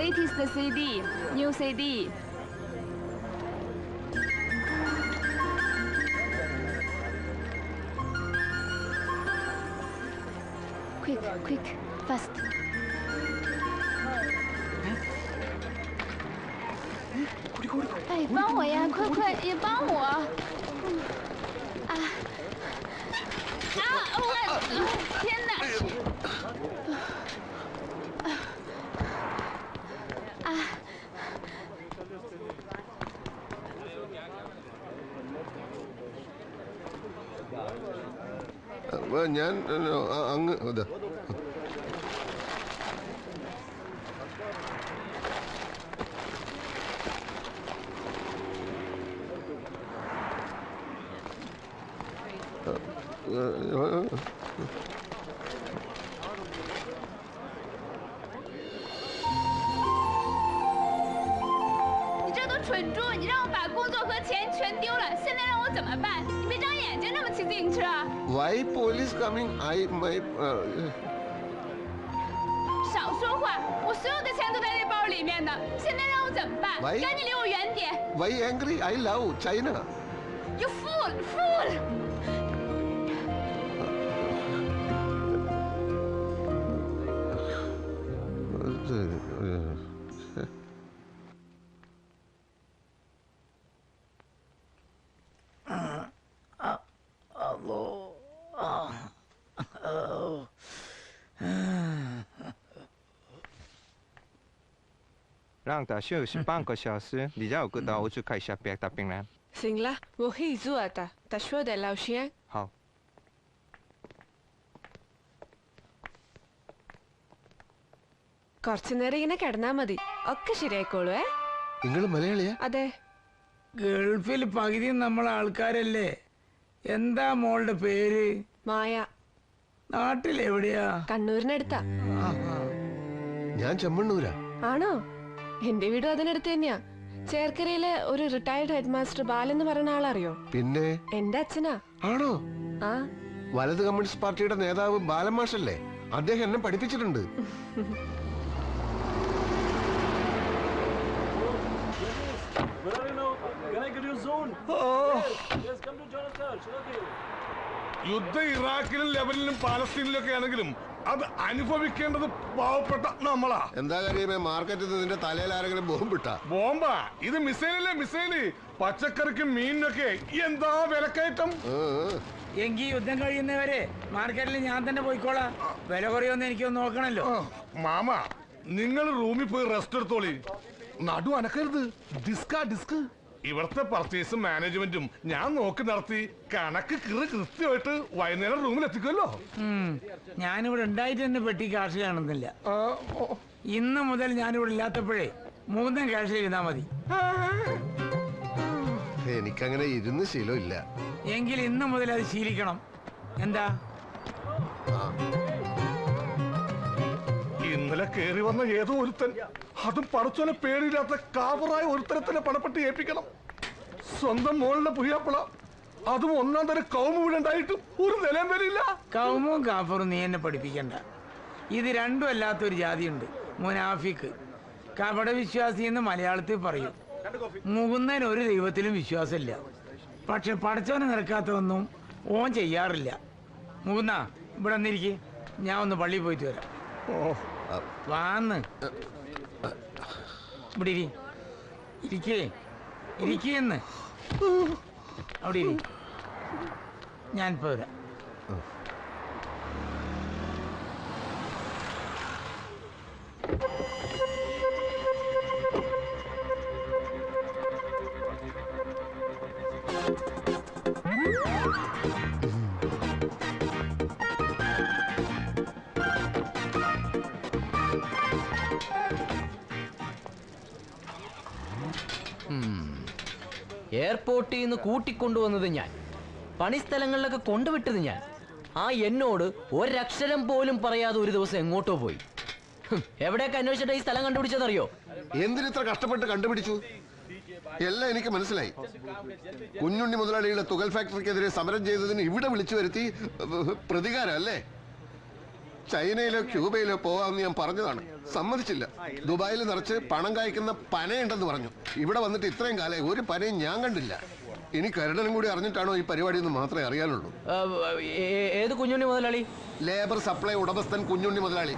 It is the CD, new CD. Quick, fast.哎，帮我呀，快，也帮我！我天哪！ഞാൻ അങ്ങ് ഇത്你这都蠢猪！你让我把工作和钱全丢了，现在让我怎么办？你别长眼睛，这么骑自行车。Why police coming? I my 少说话！我所有的钱都在这包里面呢，现在让我怎么办？赶紧离我远点 Why angry? I love China. You fool! Oh. 让他休息半个小时，你让我到我去看一下别的病人。行了，我可以做的。他说的老先。好。കുറച്ചു നേരം ഇങ്ങനെ കിടന്നാ മതി, ഒക്കെ ശരിയായിക്കോളൂ. നിങ്ങൾ മലയാളിയാ? അതെ. ഗൾഫിൽ പകുതി നമ്മളെ ആൾക്കാരല്ലേ. എന്താ മോളുടെ പേര്? മായ. നാട്ടിലെവിടെയാ? കണ്ണൂരിനടുത്താ. ഞാൻ ചെമ്മണ്ണൂരാ. ആണോ? എന്റെ വീടും അതിനടുത്ത് തന്നെയാ. ചേർക്കരയിലെ ഒരു റിട്ടയർഡ് ഹെഡ് മാസ്റ്റർ ബാലെന്ന് പറയുന്ന ആളറിയോ? പിന്നെ എന്റെ അച്ഛനാ. ആണോ? ആ, വലത് കമ്മ്യൂണിസ്റ്റ് പാർട്ടിയുടെ നേതാവ് ബാലമാഷല്ലേ? അദ്ദേഹം എന്നെ പഠിപ്പിച്ചിട്ടുണ്ട്. യുദ്ധം ഇറാഖിലും ലെബനിലും പാലസ്തീനിലും ഒക്കെ ആണെങ്കിലും അത് അനുഭവിക്കേണ്ടത് പാവപ്പെട്ട നമ്മളാ. എന്താ കാര്യമേ, മാർക്കറ്റിൽ നിന്റെ തലയിൽ ആരെങ്കിലും ബോംബിട്ടാ? ബോംബാ? ഇത് മിസൈലല്ലേ, മിസൈല്. പച്ചക്കറിക്കും മീനിനൊക്കെ എന്താ വിലക്കയറ്റം. എങ്കിൽ യുദ്ധം കഴിയുന്നവരെ മാർക്കറ്റിൽ ഞാൻ തന്നെ പോയിക്കോളാം. വില കുറയൊന്നും എനിക്കൊന്ന് നോക്കണല്ലോ. മാമ, നിങ്ങൾ റൂമിൽ പോയി റെസ്റ്റ് എടുത്തോളി. നടു അനക്കരുത്. ഡിസ്ക്. ഇവിടുത്തെ പർച്ചേസും മാനേജ്മെന്റും ഞാൻ നോക്കി നടത്തി കണക്ക് കൃത്യമായിട്ട് വൈകുന്നേരം റൂമിൽ എത്തിക്കുമല്ലോ. ഞാനിവിടെ ഉണ്ടായിട്ട് തന്നെ പെട്ടി കാശ് കാണുന്നില്ല. ഇന്ന് മുതൽ ഞാനിവിടെ ഇല്ലാത്തപ്പോഴേ മൂന്നും കാശ് ഇരുന്നാ മതി. എനിക്കങ്ങനെ ഇരുന്ന് ശീലമില്ല. എങ്കിൽ ഇന്ന് മുതൽ അത് ശീലിക്കണം. എന്താ? ഇന്നലെ കേറി വന്ന ഏതോ ഒരുത്തൻ, അതും പടച്ചോനെ പേടിയില്ലാത്ത കാവറായ ഒരുത്തരത്തിനെ പണപ്പെട്ട് ഏൽപ്പിക്കണം. സ്വന്തം മോളുടെ പുയ്യാപ്പിള, അതും ഒന്നാം തരം കൗമ വീടുണ്ടായിട്ടും ഒരു നിലം വരില്ല. കൗമും കാഫറും നീ എന്നെ പഠിപ്പിക്കണ്ട. ഇത് രണ്ടും അല്ലാത്തൊരു ജാതിയുണ്ട്, മുനാഫിക്ക്. കപട വിശ്വാസി എന്ന് മലയാളത്തിൽ പറയും. മുകുന്നതിന് ഒരു ദൈവത്തിലും വിശ്വാസമില്ല. പക്ഷെ പടച്ചോനെ നിരക്കാത്തതൊന്നും ഓൻ ചെയ്യാറില്ല. മുകുന്ന, ഇവിടെ വന്നിരിക്കെ, ഞാൻ ഒന്ന് പള്ളിയിൽ പോയിട്ട് വരാം. വാന്ന് ഇവിടെ ഇരിക്കേന്ന് അവിടെ ഇരി. ഞാനിപ്പോ വരാം. എയർപോർട്ടിൽ നിന്ന് കൂട്ടിക്കൊണ്ടുവന്നത് ഞാൻ, പണിസ്ഥലങ്ങളിലൊക്കെ കൊണ്ടുവിട്ടത് ഞാൻ. എന്നോട് ഒരക്ഷരം പോലും പറയാതെ ഒരു ദിവസം എങ്ങോട്ടോ പോയി. എവിടെയൊക്കെ അന്വേഷിച്ചിട്ട് ഈ സ്ഥലം കണ്ടുപിടിച്ചതറിയോ? എന്തിനിത്ര കഷ്ടപ്പെട്ട് കണ്ടുപിടിച്ചു? എല്ലാം എനിക്ക് മനസ്സിലായി. കുഞ്ഞുണ്ണി മുതലാളിയുടെ തുകൽ ഫാക്ടറിക്കെതിരെ സമരം ചെയ്തതിന് ഇവിടെ വിളിച്ചു വരുത്തി പ്രതികാരം അല്ലേ? ചൈനയിലോ ക്യൂബയിലോ പോവാമെന്ന് ഞാൻ പറഞ്ഞതാണ്, സമ്മതിച്ചില്ല. ദുബായിൽ നിറച്ച് പണം കായ്ക്കുന്ന പനയുണ്ടെന്ന് പറഞ്ഞു. ഇവിടെ വന്നിട്ട് ഇത്രയും കാലം ഒരു പനയും ഞാൻ കണ്ടില്ല. ഇനി കരുടനും കൂടി അറിഞ്ഞിട്ടാണോ ഈ പരിപാടി എന്ന് മാത്രമേ അറിയാനുള്ളൂ. ഏത് കുഞ്ഞുണ്ണി മുതലാളി? ലേബർ സപ്ലൈ ഉടമസ്ഥൻ കുഞ്ഞുണ്ണി മുതലാളി.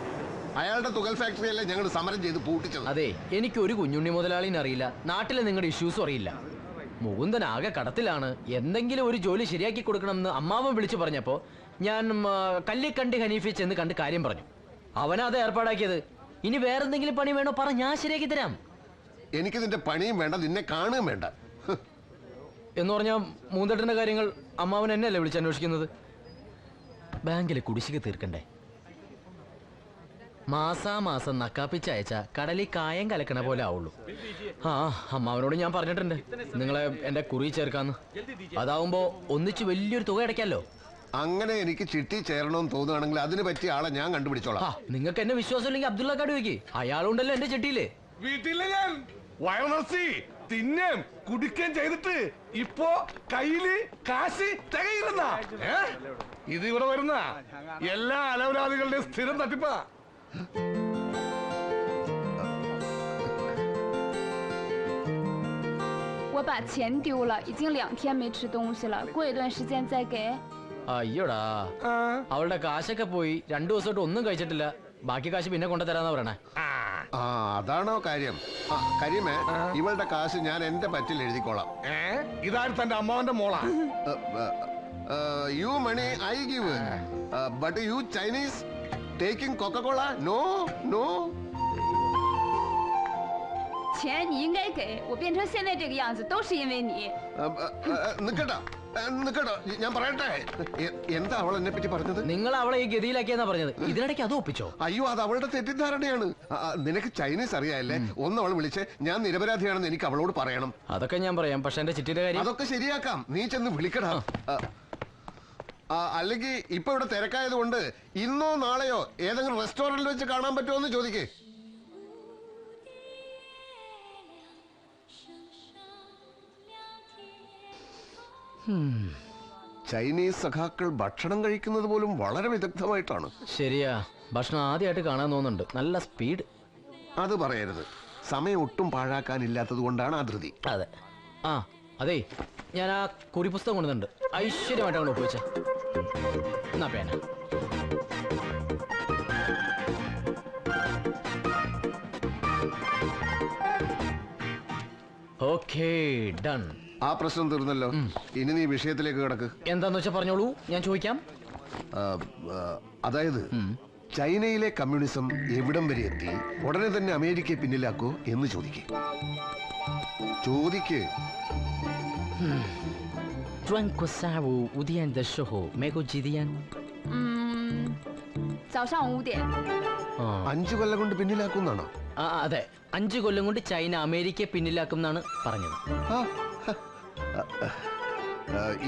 അയാളുടെ തുകൽ ഫാക്ടറിയല്ലേ ഞങ്ങൾ സമരം ചെയ്ത് പൂട്ടിച്ചത്. അതെ, എനിക്ക് ഒരു കുഞ്ഞുണ്ണി മുതലാളിനെ അറിയില്ല, നാട്ടിലെ നിങ്ങളുടെ ഇഷ്യൂസും അറിയില്ല. മുകുന്ദൻ ആകെ കടത്തിലാണ്. എന്തെങ്കിലും ഒരു ജോലി ശരിയാക്കി കൊടുക്കണമെന്ന് അമ്മാവൻ വിളിച്ചു പറഞ്ഞപ്പോ ഞാൻ കല്ലിക്കണ്ടി ഹനീഫിയെ ചെന്ന് കണ്ട് കാര്യം പറഞ്ഞു. അവനാ അത് ഏർപ്പാടാക്കിയത്. ഇനി വേറെന്തെങ്കിലും പണി വേണോ പറ, ഞാൻ ശരിയാക്കി തരാം. എനിക്ക് നിന്റെ പണിയും വേണ്ട, നിന്നെ കാണുകയും വേണ്ട. എന്ന് പറഞ്ഞാൽ മൂന്തേട്ടന്റെ കാര്യങ്ങൾ അമ്മാവൻ എന്നെയല്ലേ വിളിച്ച് അന്വേഷിക്കുന്നത്? ബാങ്കിലെ കുടിശ്ശിക തീർക്കണ്ടേ? മാസാമാസം നക്കാപ്പിച്ച് അയച്ച കടലിൽ കായം കലക്കണ പോലെ ആവുള്ളൂ. ആ, അമ്മാവനോട് ഞാൻ പറഞ്ഞിട്ടുണ്ട് നിങ്ങളെ എന്റെ കുറി ചേർക്കാന്ന്. അതാവുമ്പോ ഒന്നിച്ച് വലിയൊരു തുക അടയ്ക്കാലോ. അങ്ങനെ എനിക്ക് ചിട്ടി ചേരണമെന്ന് തോന്നുകയാണെങ്കിൽ അതിന് പറ്റിയ ആളെ ഞാൻ കണ്ടുപിടിച്ചോളാം. നിങ്ങൾക്ക് എന്നെ വിശ്വാസമില്ലെങ്കിൽ അബ്ദുള്ള കാട് വെക്ക്, അയാളുണ്ടല്ലോ എന്റെ ചിട്ടിയില്. വീട്ടിലെ ഞാൻ വയറസി തിന്നേം കുടിക്കുകയും ചെയ്തിട്ട് ഇപ്പോ കയ്യില് കാശ് തികയില്ലെന്ന. ഇത് ഇവിടെ വരുന്ന എല്ലാ അലവലാദികളുടെയും സ്ഥിരം തട്ടിപ്പാ.我把钱丢了，已经2天没吃东西了，过一段时间再给。 അയ്യോടാ, അവളുടെ കാശൊക്കെ പോയി. 2 ദിവസമായിട്ട് ഒന്നും കഴിച്ചിട്ടില്ല. ബാക്കി കാശ് പിന്നെ കൊണ്ടുതരാന്നാ പറയണേ. ആ, അതാണോ കാര്യം? കരീമേ, ഇവളുടെ കാശ് ഞാൻ എന്റെ പറ്റിൽ എഴുതിക്കോളാം. ഇതായിരുന്നു തന്റെ അമ്മാവന്റെ മോളാ. You money I give, but you Chinese taking Coca Cola? No no. 钱你应该给我，变成现在这个样子都是因为你。 നിക്കട്ടോ നിക്കട്ടോ, ഞാൻ പറയട്ടെ. എന്താ അവൾ എന്നെ പറ്റി പറഞ്ഞത്? നിങ്ങൾ അവളെ ഈ ഗതിയിലാക്കിയെന്നാ പറഞ്ഞത്. ഇതിനിടയ്ക്ക് അത് ഒപ്പിച്ചോ? അയ്യോ, അത് അവളുടെ തെറ്റിദ്ധാരണയാണ്. നിനക്ക് ചൈനീസ് അറിയാല്ലേ? ഒന്ന് അവൾ വിളിച്ച് ഞാൻ നിരപരാധിയാണെന്ന് എനിക്ക് അവളോട് പറയണം. അതൊക്കെ ഞാൻ പറയാം, പക്ഷെ എന്റെ ചിട്ടിയുടെ കാര്യം അതൊക്കെ ശരിയാക്കാം. നീ ചെന്ന് വിളിക്കടാ. അല്ലെങ്കിൽ ഇപ്പൊ ഇവിടെ തിരക്കായത് കൊണ്ട് ഇന്നോ നാളെയോ ഏതെങ്കിലും റെസ്റ്റോറന്റിൽ വെച്ച് കാണാൻ പറ്റുമോ എന്ന് ചോദിക്കേ. ചൈനീസ് സഖാക്കൾ ഭക്ഷണം കഴിക്കുന്നത് പോലും വളരെ വിദഗ്ധമായിട്ടാണ്. ശരിയാ, ഭക്ഷണം ആദ്യമായിട്ട് കാണാൻ തോന്നുന്നുണ്ട്. നല്ല സ്പീഡ്. അത് പറയരുത്. സമയം ഒട്ടും പാഴാക്കാനില്ലാത്തത് കൊണ്ടാണ് ആ ധൃതി. അതെ. ആ അതെ, ഞാൻ ആ കുറി പുസ്തകം കൊണ്ടുവന്നുണ്ട്. ഐശ്വര്യമായിട്ട് അങ്ങോട്ട് ഒപ്പിച്ച എന്നാ പേന. Okay, done. ആ പ്രശ്നം തീർന്നല്ലോ. ഇനി നീ വിഷയത്തിലേക്ക് കിടക്ക്. എന്താന്ന് വെച്ചാ പറഞ്ഞോളൂ, ഞാൻ ചോദിക്കാം. അതായത് ചൈനയിലെ കമ്മ്യൂണിസം എവിടം വരെ എത്തി, ഉടനെ തന്നെ അമേരിക്കയെ പിന്നിലാക്കൂ എന്ന് ചോദിക്ക്. 转过下午5点的时候，美国几点？早上5点。 5 കൊല്ലം കൊണ്ട് പിന്നിലാക്കുന്നാണോ? അതെ, 5 കൊല്ലം കൊണ്ട് ചൈന അമേരിക്കയെ പിന്നിലാക്കും എന്നാണ് പറഞ്ഞത്.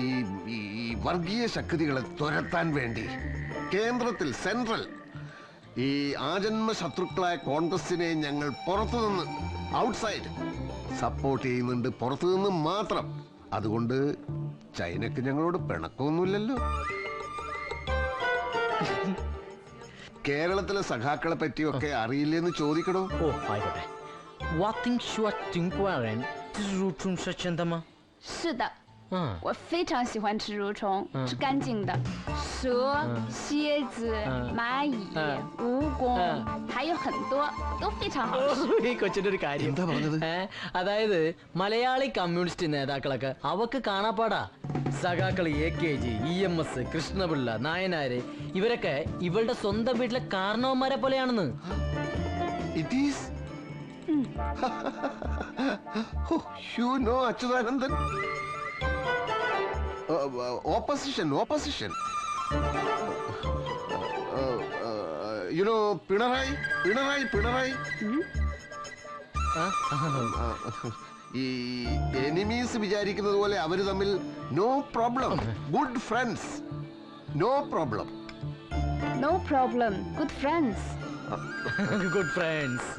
ഈ വർഗീയ ശക്തികളെ തുരത്താൻ വേണ്ടി കേന്ദ്രത്തിൽ സെൻട്രൽ ഈ ആജന്മ ശത്രുക്കളായ കോൺഗ്രസിനെ ഞങ്ങൾ പുറത്തുനിന്ന് ഔട്ട്സൈഡ് സപ്പോർട്ട് ചെയ്യുന്നുണ്ട്. പുറത്തുനിന്ന് മാത്രം. അതുകൊണ്ട് ചൈനക്ക് ഞങ്ങളോട് പിണക്കമൊന്നുമില്ലല്ലോ. കേരളത്തിലെ സഖാക്കളെ പറ്റിയൊക്കെ അറിയില്ലെന്ന് ചോദിക്കണോ? ഓ ആയിക്കോട്ടെ.是的，我非常喜欢吃蠕虫，吃干净的，蛇、蝎子、蚂蚁、蜈蚣，还有很多都非常好吃。 ഈ കൊച്ചിന്റെ ഒരു കാര്യം എന്താ പറഞ്ഞത്? അതായത് മലയാളി കമ്മ്യൂണിസ്റ്റ് നേതാക്കളൊക്കെ അവക്ക് കാണാപ്പാടാ. സഖാക്കൾ AKG, EMS, കൃഷ്ണപിള്ള, നായനാര് ഇവരൊക്കെ ഇവളുടെ സ്വന്തം വീട്ടിലെ കാരണവന്മാരെ പോലെയാണെന്ന്. It is. You know Achuthanandan. Opposition. You know Pinarayi. ഈ എനിമീസ് വിചാരിക്കുന്നത് പോലെ അവര് തമ്മിൽ no problem. Good friends. No problem. No problem, good friends. Good friends.